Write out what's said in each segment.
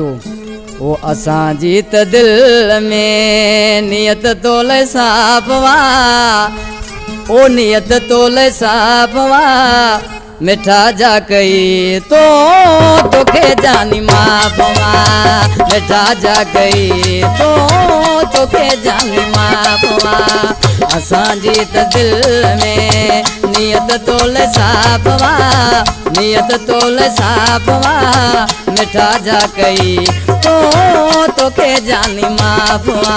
वो असां जी त दिल में नियत तोले साफ़वा ओ नियत तोले साफ़वा मिठा जा कई तोखे जानी माफ़वा मिठा जा कई तोखे जानी माफ़वा असां जी त दिल में नियत तोले साफ़वा नियत तोले साफ़वा मिठा जा कई तोखे जानी माफ़वा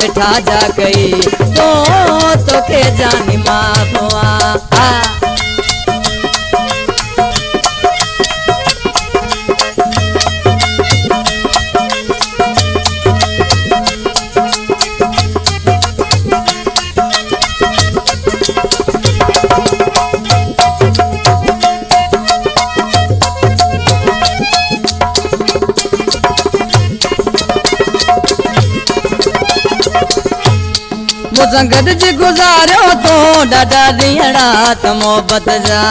मिठा जा कई तोखे जानी माफ़वा मुझां गॾिजी गुज़ारियो तो ॾाढा ॾींहं राति मोहबत जा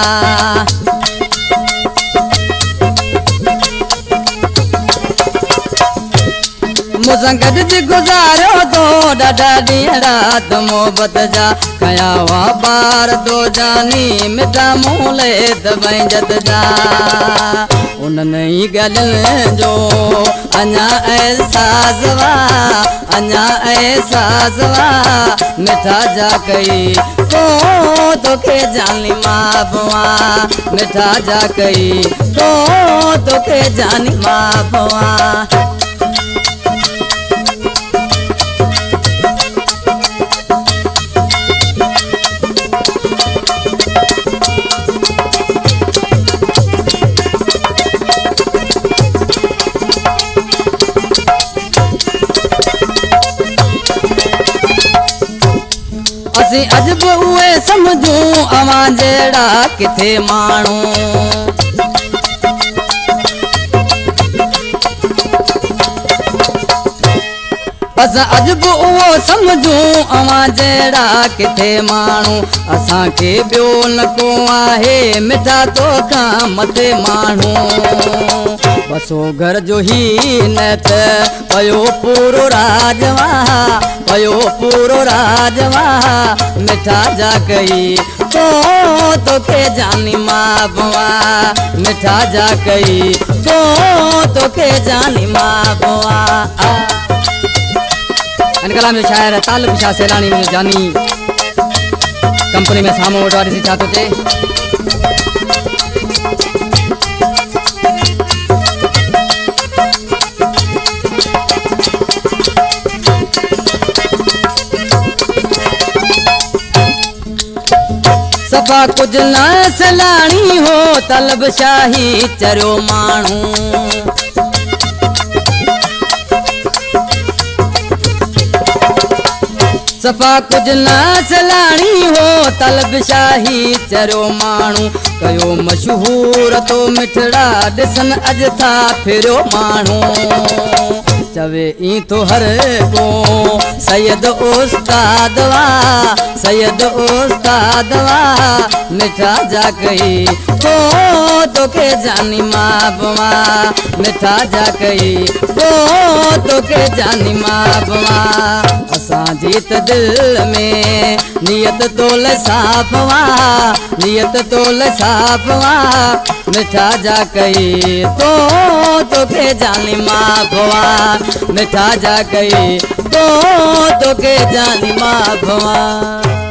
मुझां गॾिजी गुज़ारियो तो ॾाढा ॾींहं राति मोहबत जा कया हुआ ॿार दो जानी मिठा मूले त बैंजत जा उन्हनि ई ॻाल्हियुनि जो अञा एहसास वा अञा एहसास वा मिठा जा कई तोखे जानी माफ़वा मिठा जा कई तोखे जानी माफ़वा असीं अॼु बि उहे सम्झूं अवां जहिड़ा किथे माण्हू असां अॼु बि उहो सम्झूं अवां जहिड़ा किथे माण्हू असांखे ॿियो न को आहे मिठा तोखां मथे माण्हू बसो घर जो ही न त पयो पूरो राजवा पयो पूरो राजवा मिठा जा कई तोखे जानी माफ़वा मिठा जा कई तोखे जानी माफ़वा कलाम जो शायर तालिब शाह सैलानी मुझे जानी कंपनी में सामो वटि वारी छा थो चए सफ़ा कुछ न सलाणी हो तलब शाही चरियो माण्हू सफ़ा कुछ न सलाणी हो तलब शाही चरियो माण्हू कयो मशहूर तो मिठड़ा ॾिसन अॼु था फिरियो माण्हू चवे ई तो हर को सैयद उस्ताद वा सैयद उस्ताद वा मिठा जा कई तोखे जानी माफ़वा मिठा जा कई तोखे जानी माफ़वा असां जी त दिल में नियत तोले साफ़वा नियत तोले साफ़वा मिठा जा कई तोखे जानी माफ़वा मिठा जा कई तोखे जानी माफ़वा।